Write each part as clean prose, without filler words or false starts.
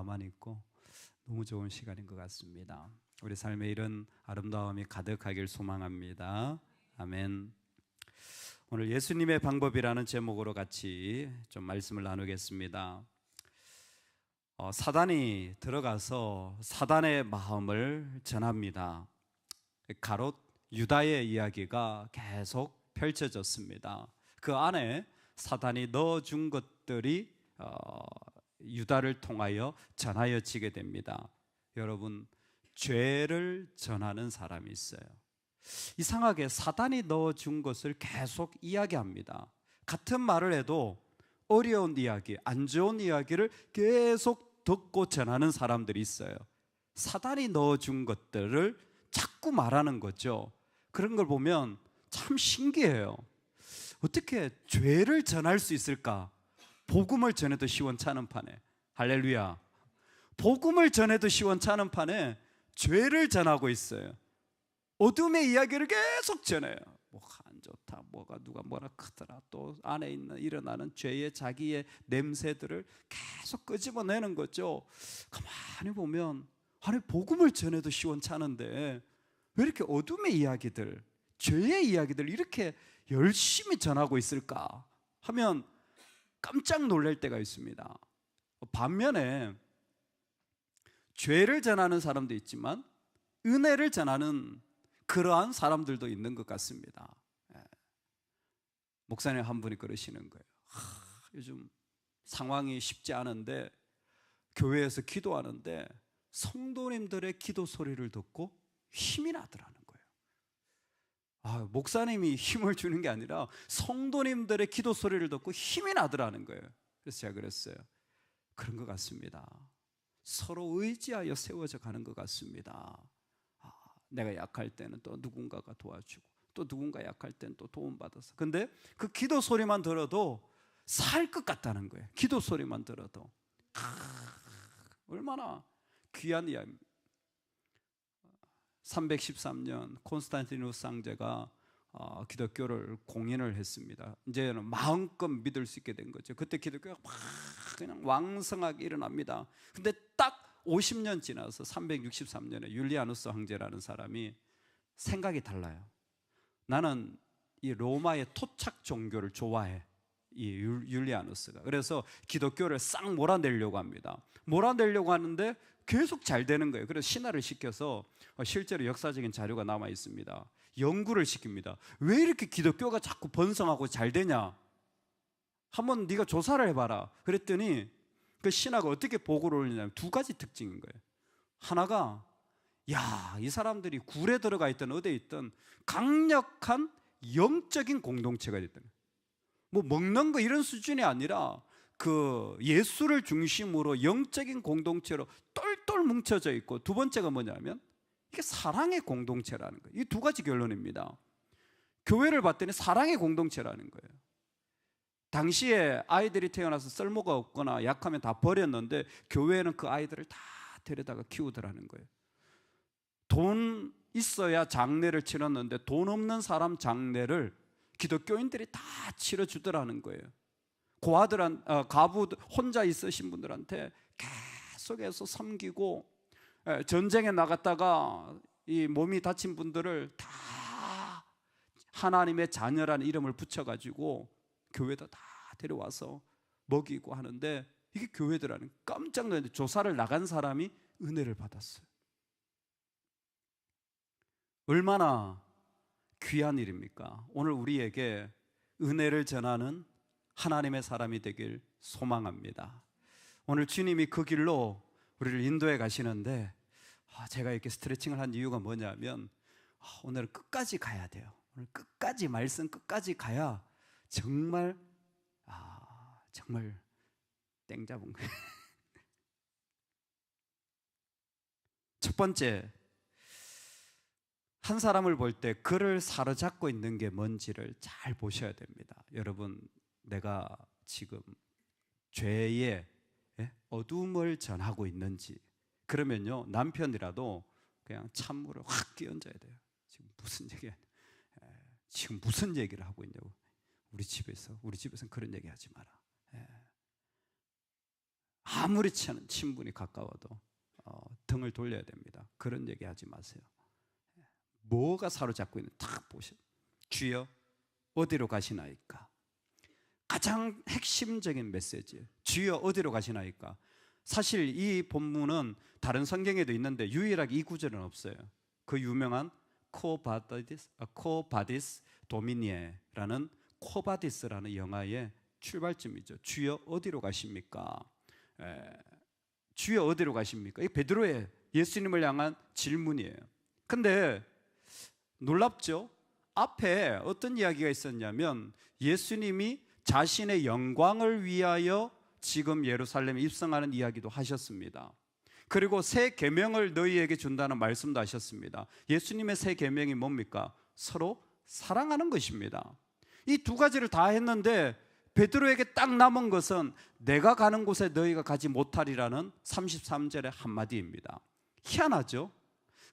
나만 있고 너무 좋은 시간인 것 같습니다. 우리 삶에 이런 아름다움이 가득하길 소망합니다. 아멘. 오늘 예수님의 방법이라는 제목으로 같이 좀 말씀을 나누겠습니다. 사단이 들어가서 사단의 마음을 전합니다. 가롯 유다의 이야기가 계속 펼쳐졌습니다. 그 안에 사단이 넣어준 것들이 유다를 통하여 전하여지게 됩니다. 여러분, 죄를 전하는 사람이 있어요. 이상하게 사단이 넣어준 것을 계속 이야기합니다. 같은 말을 해도 어려운 이야기, 안 좋은 이야기를 계속 듣고 전하는 사람들이 있어요. 사단이 넣어준 것들을 자꾸 말하는 거죠. 그런 걸 보면 참 신기해요. 어떻게 죄를 전할 수 있을까? 복음을 전해도 시원찮은 판에, 할렐루야, 복음을 전해도 시원찮은 판에 죄를 전하고 있어요. 어둠의 이야기를 계속 전해요. 뭐가 안 좋다, 뭐가 누가 뭐라 크더라, 또 안에 있는 일어나는 죄의 자기의 냄새들을 계속 끄집어내는 거죠. 가만히 보면 아니 복음을 전해도 시원찮은데 왜 이렇게 어둠의 이야기들, 죄의 이야기들 이렇게 열심히 전하고 있을까 하면 깜짝 놀랄 때가 있습니다. 반면에 죄를 전하는 사람도 있지만 은혜를 전하는 그러한 사람들도 있는 것 같습니다. 목사님 한 분이 그러시는 거예요. 요즘 상황이 쉽지 않은데 교회에서 기도하는데 성도님들의 기도 소리를 듣고 힘이 나더라는 거예요. 목사님이 힘을 주는 게 아니라 성도님들의 기도 소리를 듣고 힘이 나더라는 거예요. 그래서 제가 그랬어요. 그런 것 같습니다. 서로 의지하여 세워져 가는 것 같습니다. 내가 약할 때는 또 누군가가 도와주고 또 누군가 약할 때는 또 도움받아서. 근데 그 기도 소리만 들어도 살 것 같다는 거예요. 기도 소리만 들어도. 얼마나 귀한 이야기. 313년 콘스탄티누스 황제가 기독교를 공인을 했습니다. 이제는 마음껏 믿을 수 있게 된 거죠. 그때 기독교가 막 그냥 왕성하게 일어납니다. 근데 딱 50년 지나서 363년에 율리아누스 황제라는 사람이 생각이 달라요. 나는 이 로마의 토착 종교를 좋아해, 이 율리아누스가. 그래서 기독교를 싹 몰아내려고 합니다. 몰아내려고 하는데 계속 잘 되는 거예요. 그래서 신하를 시켜서, 실제로 역사적인 자료가 남아 있습니다, 연구를 시킵니다. 왜 이렇게 기독교가 자꾸 번성하고 잘 되냐, 한번 네가 조사를 해봐라. 그랬더니 그 신하가 어떻게 보고를 올리냐면 두 가지 특징인 거예요. 하나가, 이 사람들이 굴에 들어가 있든 어디에 있든 강력한 영적인 공동체가 됐다는 거예요. 뭐 먹는 거 이런 수준이 아니라 그 예수를 중심으로 영적인 공동체로 똘똘 뭉쳐져 있고, 두 번째가 뭐냐면 이게 사랑의 공동체라는 거예요. 이 두 가지 결론입니다. 교회를 봤더니 사랑의 공동체라는 거예요. 당시에 아이들이 태어나서 쓸모가 없거나 약하면 다 버렸는데 교회는 그 아이들을 다 데려다가 키우더라는 거예요. 돈 있어야 장례를 치렀는데 돈 없는 사람 장례를 기독교인들이 다 치러주더라는 거예요. 가부 혼자 있으신 분들한테 계속해서 섬기고, 전쟁에 나갔다가 이 몸이 다친 분들을 다 하나님의 자녀라는 이름을 붙여가지고 교회에다 다 데려와서 먹이고 하는데, 이게 교회더라는, 깜짝 놀랐는데 조사를 나간 사람이 은혜를 받았어요. 얼마나 귀한 일입니까? 오늘 우리에게 은혜를 전하는 하나님의 사람이 되길 소망합니다. 오늘 주님이 그 길로 우리를 인도해 가시는데, 제가 이렇게 스트레칭을 한 이유가 뭐냐면, 오늘은 끝까지 가야 돼요. 오늘 끝까지, 말씀 끝까지 가야 정말 정말 땡 잡은 거예요. 첫 번째, 한 사람을 볼 때 그를 사로잡고 있는 게 뭔지를 잘 보셔야 됩니다. 여러분, 내가 지금 죄의 어둠을 전하고 있는지. 그러면요, 남편이라도 그냥 찬물을 확 끼얹어야 돼요. 지금 무슨 얘기야? 지금 무슨 얘기를 하고 있냐고. 우리 집에서는 그런 얘기 하지 마라. 아무렇지 않은 친분이 가까워도 등을 돌려야 됩니다. 그런 얘기 하지 마세요. 뭐가 사로잡고 있는 딱 보세요. 주여 어디로 가시나이까? 가장 핵심적인 메시지예요. 주여 어디로 가시나이까? 사실 이 본문은 다른 성경에도 있는데 유일하게 이 구절은 없어요. 그 유명한 코바디스 도미니에라는 코바디스라는 영화의 출발점이죠. 주여 어디로 가십니까? 주여 어디로 가십니까? 이 베드로의 예수님을 향한 질문이에요. 근데 놀랍죠? 앞에 어떤 이야기가 있었냐면 예수님이 자신의 영광을 위하여 지금 예루살렘에 입성하는 이야기도 하셨습니다. 그리고 새 계명을 너희에게 준다는 말씀도 하셨습니다. 예수님의 새 계명이 뭡니까? 서로 사랑하는 것입니다. 이 두 가지를 다 했는데 베드로에게 딱 남은 것은 내가 가는 곳에 너희가 가지 못하리라는 33절의 한마디입니다. 희한하죠?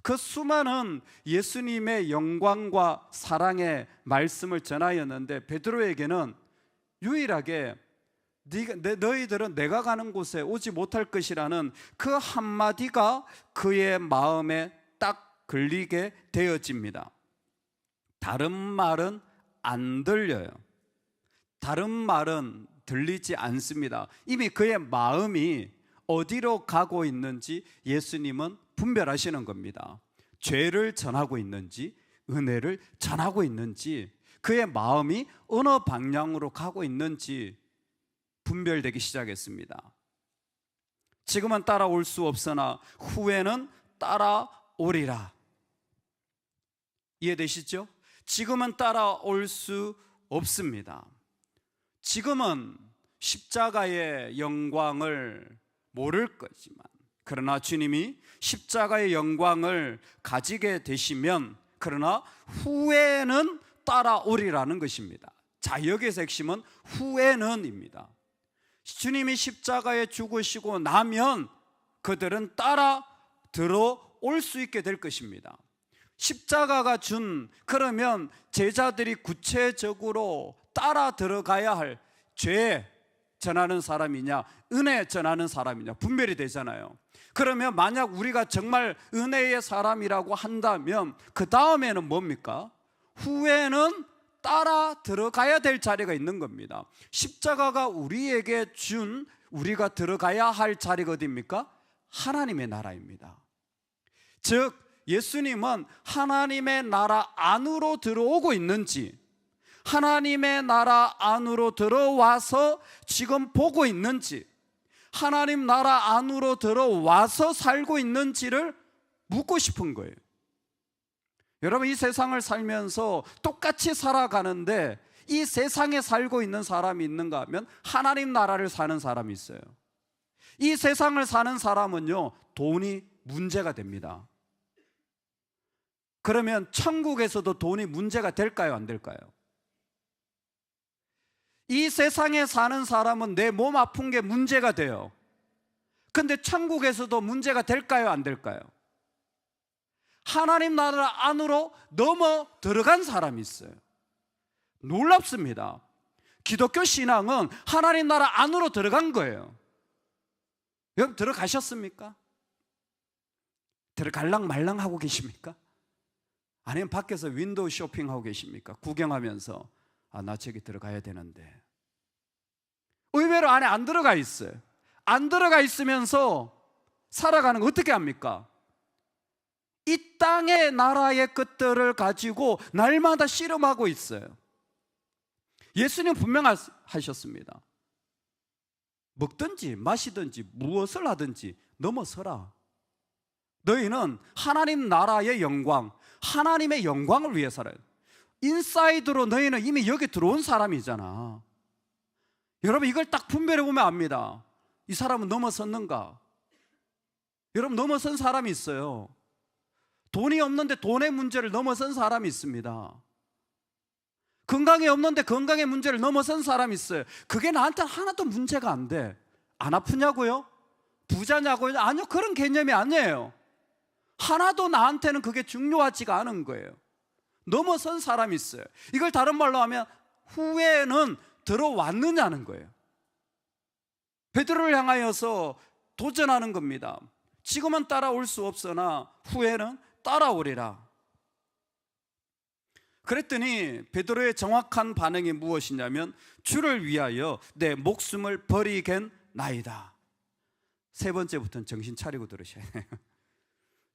그 수많은 예수님의 영광과 사랑의 말씀을 전하였는데 베드로에게는 유일하게 너희들은 내가 가는 곳에 오지 못할 것이라는 그 한마디가 그의 마음에 딱 걸리게 되어집니다. 다른 말은 안 들려요. 다른 말은 들리지 않습니다. 이미 그의 마음이 어디로 가고 있는지 예수님은 분별하시는 겁니다. 죄를 전하고 있는지 은혜를 전하고 있는지 그의 마음이 어느 방향으로 가고 있는지 분별되기 시작했습니다. 지금은 따라올 수 없으나 후에는 따라오리라. 이해되시죠? 지금은 따라올 수 없습니다. 지금은 십자가의 영광을 모를 거지만 그러나 주님이 십자가의 영광을 가지게 되시면 그러나 후에는 따라오리라는 것입니다. 자, 여기에서 핵심은 후에는입니다. 주님이 십자가에 죽으시고 나면 그들은 따라 들어올 수 있게 될 것입니다. 십자가가 준 그러면 제자들이 구체적으로 따라 들어가야 할 죄 전하는 사람이냐 은혜 전하는 사람이냐 분별이 되잖아요. 그러면 만약 우리가 정말 은혜의 사람이라고 한다면 그 다음에는 뭡니까? 후에는 따라 들어가야 될 자리가 있는 겁니다. 십자가가 우리에게 준 우리가 들어가야 할 자리가 어디입니까? 하나님의 나라입니다. 즉 예수님은 하나님의 나라 안으로 들어오고 있는지 하나님의 나라 안으로 들어와서 지금 보고 있는지 하나님 나라 안으로 들어와서 살고 있는지를 묻고 싶은 거예요. 여러분 이 세상을 살면서 똑같이 살아가는데 이 세상에 살고 있는 사람이 있는가 하면 하나님 나라를 사는 사람이 있어요. 이 세상을 사는 사람은요 돈이 문제가 됩니다. 그러면 천국에서도 돈이 문제가 될까요 안 될까요? 이 세상에 사는 사람은 내 몸 아픈 게 문제가 돼요. 근데 천국에서도 문제가 될까요 안 될까요? 하나님 나라 안으로 넘어 들어간 사람이 있어요. 놀랍습니다. 기독교 신앙은 하나님 나라 안으로 들어간 거예요. 여러분 들어가셨습니까? 들어갈랑 말랑 하고 계십니까? 아니면 밖에서 윈도우 쇼핑하고 계십니까? 구경하면서 나 저기 들어가야 되는데. 의외로 안에 안 들어가 있어요. 안 들어가 있으면서 살아가는 거 어떻게 합니까? 이 땅의 나라의 것들을 가지고 날마다 씨름하고 있어요. 예수님 분명하셨습니다. 먹든지 마시든지 무엇을 하든지 넘어서라. 너희는 하나님 나라의 영광, 하나님의 영광을 위해 살아요. 인사이드로 너희는 이미 여기 들어온 사람이잖아. 여러분 이걸 딱 분별해 보면 압니다. 이 사람은 넘어섰는가? 여러분 넘어선 사람이 있어요. 돈이 없는데 돈의 문제를 넘어선 사람이 있습니다. 건강이 없는데 건강의 문제를 넘어선 사람이 있어요. 그게 나한테 하나도 문제가 안 돼. 안 아프냐고요? 부자냐고요? 아니요, 그런 개념이 아니에요. 하나도 나한테는 그게 중요하지가 않은 거예요. 넘어선 사람이 있어요. 이걸 다른 말로 하면 후회는 들어왔느냐는 거예요. 베드로를 향하여서 도전하는 겁니다. 지금은 따라올 수 없으나 후에는 따라오리라. 그랬더니 베드로의 정확한 반응이 무엇이냐면 주를 위하여 내 목숨을 버리겠나이다. 세 번째부터는 정신 차리고 들으셔야 해요.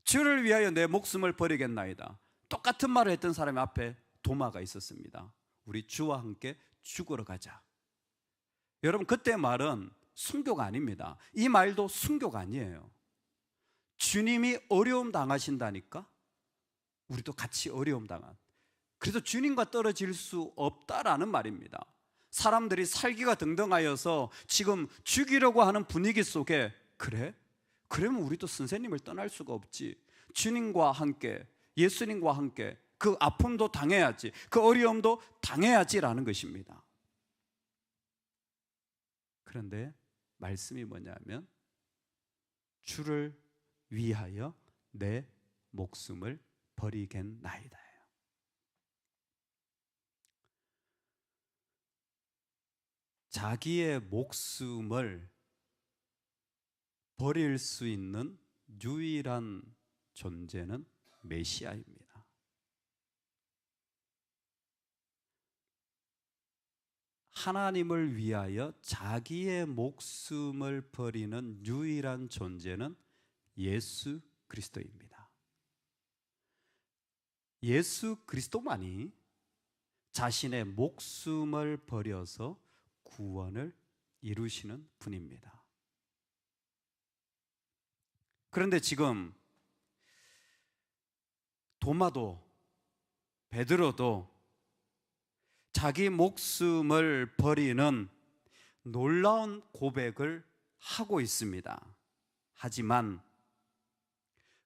주를 위하여 내 목숨을 버리겠나이다. 똑같은 말을 했던 사람의 앞에 도마가 있었습니다. 우리 주와 함께 죽으러 가자. 여러분, 그때 말은 순교가 아닙니다. 이 말도 순교가 아니에요. 주님이 어려움 당하신다니까 우리도 같이 어려움 당한, 그래서 주님과 떨어질 수 없다라는 말입니다. 사람들이 살기가 등등하여서 지금 죽이려고 하는 분위기 속에 그래? 그러면 우리도 선생님을 떠날 수가 없지. 주님과 함께, 예수님과 함께 그 아픔도 당해야지, 그 어려움도 당해야지라는 것입니다. 그런데 말씀이 뭐냐면 주를 위하여 내 목숨을 버리겠나이다. 자기의 목숨을 버릴 수 있는 유일한 존재는 메시아입니다. 하나님을 위하여 자기의 목숨을 버리는 유일한 존재는 예수 그리스도입니다. 예수 그리스도만이 자신의 목숨을 버려서 구원을 이루시는 분입니다. 그런데 지금 도마도 베드로도 자기 목숨을 버리는 놀라운 고백을 하고 있습니다. 하지만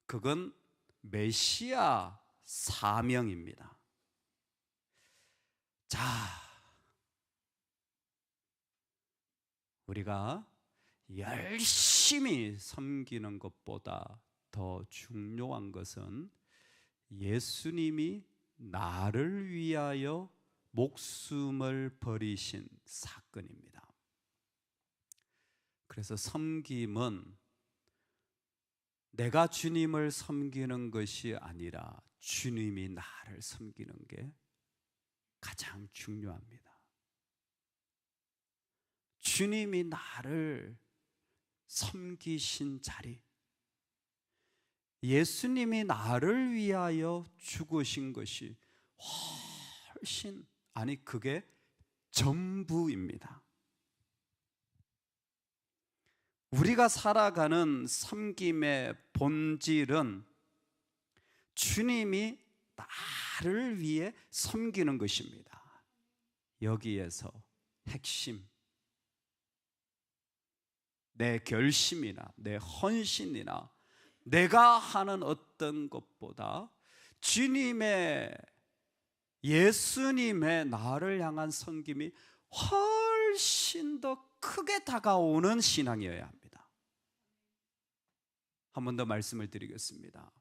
그건 메시아 사명입니다. 자, 우리가 열심히 섬기는 것보다 더 중요한 것은 예수님이 나를 위하여 목숨을 버리신 사건입니다. 그래서 섬김은 내가 주님을 섬기는 것이 아니라 주님이 나를 섬기는 게 가장 중요합니다. 주님이 나를 섬기신 자리, 예수님이 나를 위하여 죽으신 것이 훨씬, 아니 그게 전부입니다. 우리가 살아가는 섬김의 본질은 주님이 나를 위해 섬기는 것입니다. 여기에서 핵심, 내 결심이나 내 헌신이나 내가 하는 어떤 것보다 주님의, 예수님의 나를 향한 섬김이 훨씬 더 크게 다가오는 신앙이어야 합니다. 한 번 더 말씀을 드리겠습니다.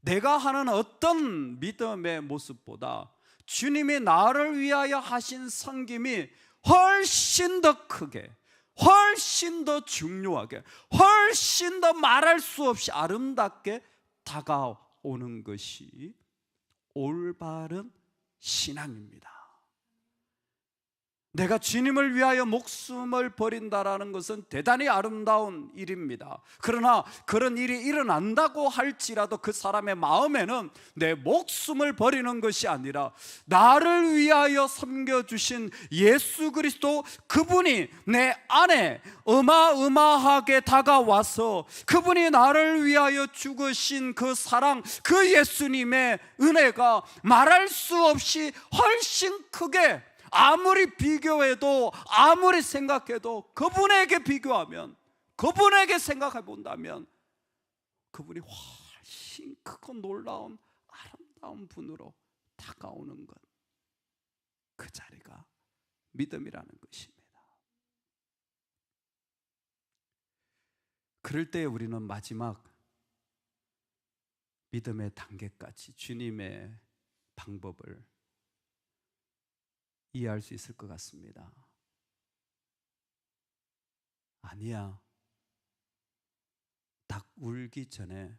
내가 하는 어떤 믿음의 모습보다 주님이 나를 위하여 하신 섬김이 훨씬 더 크게, 훨씬 더 중요하게, 훨씬 더 말할 수 없이 아름답게 다가오는 것이 올바른 신앙입니다. 내가 주님을 위하여 목숨을 버린다라는 것은 대단히 아름다운 일입니다. 그러나 그런 일이 일어난다고 할지라도 그 사람의 마음에는 내 목숨을 버리는 것이 아니라 나를 위하여 섬겨주신 예수 그리스도, 그분이 내 안에 어마어마하게 다가와서 그분이 나를 위하여 죽으신 그 사랑, 그 예수님의 은혜가 말할 수 없이 훨씬 크게, 아무리 비교해도, 아무리 생각해도 그분에게 비교하면, 그분에게 생각해 본다면 그분이 훨씬 크고 놀라운 아름다운 분으로 다가오는 것, 그 자리가 믿음이라는 것입니다. 그럴 때 우리는 마지막 믿음의 단계까지 주님의 방법을 이해할 수 있을 것 같습니다. 아니야. 닭 울기 전에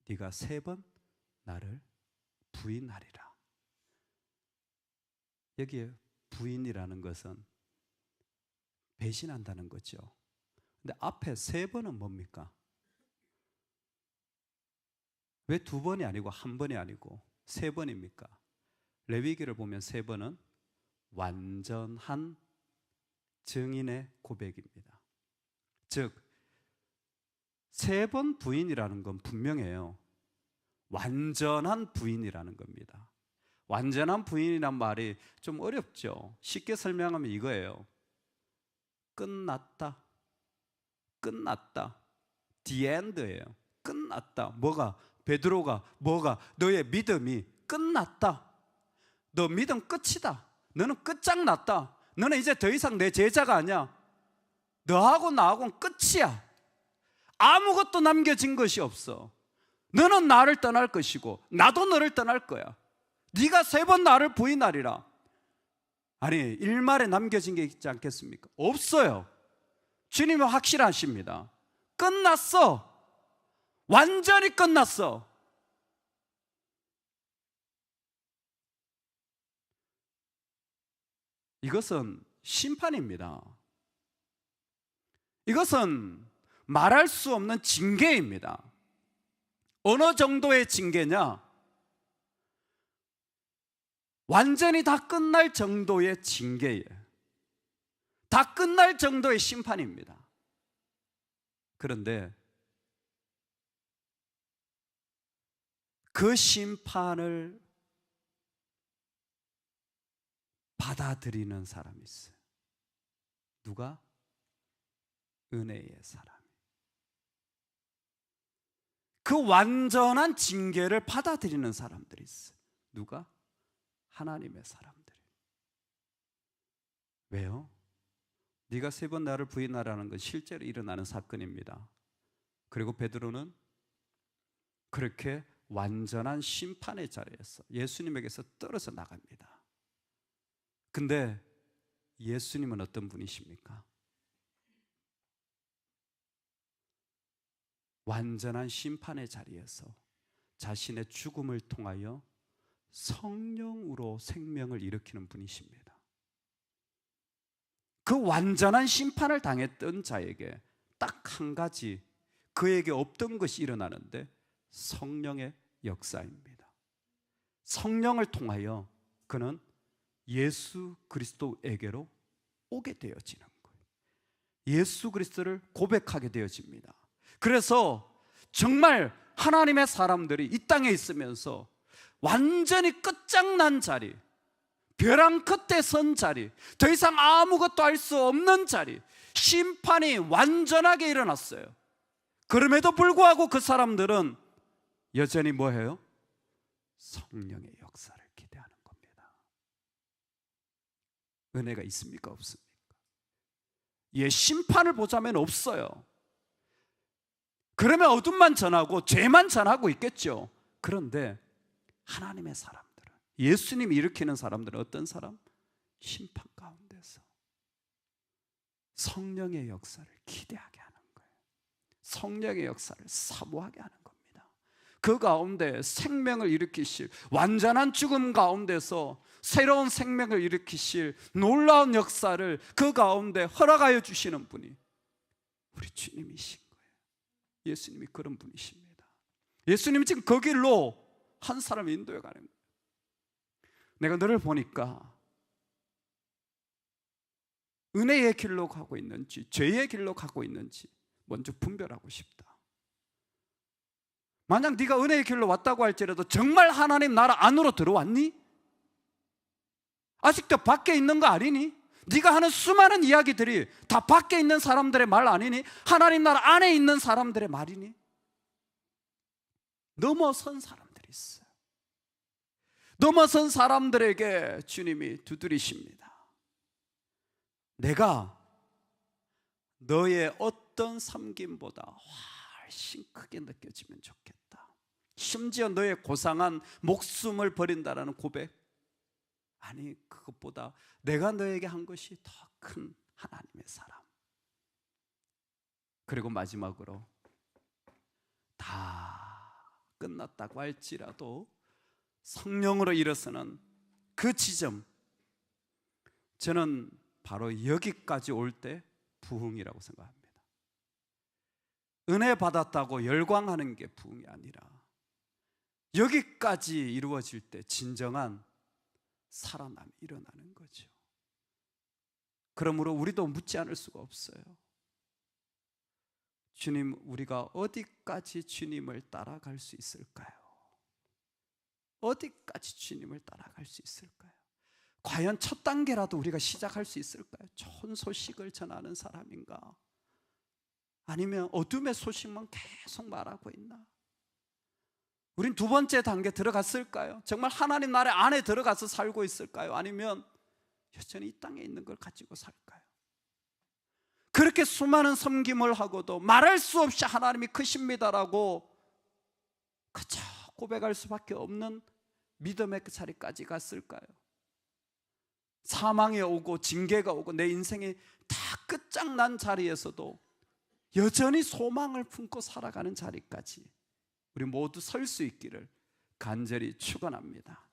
네가 3번 나를 부인하리라. 여기에 부인이라는 것은 배신한다는 거죠. 근데 앞에 3번은 뭡니까? 왜 2번이 아니고 1번이 아니고 3번입니까? 레위기를 보면 3번은 완전한 증인의 고백입니다. 즉 3번 부인이라는 건 분명해요. 완전한 부인이라는 겁니다. 완전한 부인이란 말이 좀 어렵죠. 쉽게 설명하면 이거예요. 끝났다. 끝났다. The end예요. 끝났다. 뭐가? 베드로가 뭐가? 너의 믿음이 끝났다. 너 믿음 끝이다. 너는 끝장났다. 너는 이제 더 이상 내 제자가 아니야. 너하고 나하고는 끝이야. 아무것도 남겨진 것이 없어. 너는 나를 떠날 것이고 나도 너를 떠날 거야. 네가 3번 나를 부인하리라. 아니, 일말에 남겨진 게 있지 않겠습니까? 없어요. 주님은 확실하십니다. 끝났어. 완전히 끝났어. 이것은 심판입니다. 이것은 말할 수 없는 징계입니다. 어느 정도의 징계냐? 완전히 다 끝날 정도의 징계예요. 다 끝날 정도의 심판입니다. 그런데 그 심판을 받아들이는 사람이 있어요. 누가? 은혜의 사람. 그 완전한 징계를 받아들이는 사람들이 있어요. 누가? 하나님의 사람들. 왜요? 네가 3번 나를 부인하라는 건 실제로 일어나는 사건입니다. 그리고 베드로는 그렇게 완전한 심판의 자리에서 예수님에게서 떨어져 나갑니다. 근데 예수님은 어떤 분이십니까? 완전한 심판의 자리에서 자신의 죽음을 통하여 성령으로 생명을 일으키는 분이십니다. 그 완전한 심판을 당했던 자에게 딱 한 가지 그에게 없던 것이 일어나는데 성령의 역사입니다. 성령을 통하여 그는 예수 그리스도에게로 오게 되어지는 거예요. 예수 그리스도를 고백하게 되어집니다. 그래서 정말 하나님의 사람들이 이 땅에 있으면서 완전히 끝장난 자리, 벼랑 끝에 선 자리, 더 이상 아무것도 할 수 없는 자리, 심판이 완전하게 일어났어요. 그럼에도 불구하고 그 사람들은 여전히 뭐해요? 성령의 역사를 기대하는 겁니다. 은혜가 있습니까? 없습니까? 예, 심판을 보자면 없어요. 그러면 어둠만 전하고 죄만 전하고 있겠죠. 그런데 하나님의 사람들은, 예수님이 일으키는 사람들은 어떤 사람? 심판 가운데서 성령의 역사를 기대하게 하는 거예요. 성령의 역사를 사모하게 하는 겁니다. 그 가운데 생명을 일으키실, 완전한 죽음 가운데서 새로운 생명을 일으키실 놀라운 역사를 그 가운데 허락하여 주시는 분이 우리 주님이신 거예요. 예수님이 그런 분이십니다. 예수님이 지금 그 길로 한 사람을 인도해 가는 거예요. 내가 너를 보니까 은혜의 길로 가고 있는지 죄의 길로 가고 있는지 먼저 분별하고 싶다. 만약 네가 은혜의 길로 왔다고 할지라도 정말 하나님 나라 안으로 들어왔니? 아직도 밖에 있는 거 아니니? 네가 하는 수많은 이야기들이 다 밖에 있는 사람들의 말 아니니? 하나님 나라 안에 있는 사람들의 말이니? 넘어선 사람들이 있어요. 넘어선 사람들에게 주님이 두드리십니다. 내가 너의 어떤 섬김보다 훨씬 크게 느껴지면 좋겠다. 심지어 너의 고상한 목숨을 버린다라는 고백, 아니 그것보다 내가 너에게 한 것이 더 큰 하나님의 사랑, 그리고 마지막으로 다 끝났다고 할지라도 성령으로 일어서는 그 지점, 저는 바로 여기까지 올 때 부흥이라고 생각합니다. 은혜 받았다고 열광하는 게 부흥이 아니라 여기까지 이루어질 때 진정한 살아남이 일어나는 거죠. 그러므로 우리도 묻지 않을 수가 없어요. 주님, 우리가 어디까지 주님을 따라갈 수 있을까요? 어디까지 주님을 따라갈 수 있을까요? 과연 첫 단계라도 우리가 시작할 수 있을까요? 좋은 소식을 전하는 사람인가? 아니면 어둠의 소식만 계속 말하고 있나? 우린 두 번째 단계 들어갔을까요? 정말 하나님 나라 안에 들어가서 살고 있을까요? 아니면 여전히 이 땅에 있는 걸 가지고 살까요? 그렇게 수많은 섬김을 하고도 말할 수 없이 하나님이 크십니다라고 그저 고백할 수밖에 없는 믿음의 그 자리까지 갔을까요? 사망이 오고 징계가 오고 내 인생이 다 끝장난 자리에서도 여전히 소망을 품고 살아가는 자리까지 우리 모두 설 수 있기를 간절히 축원합니다.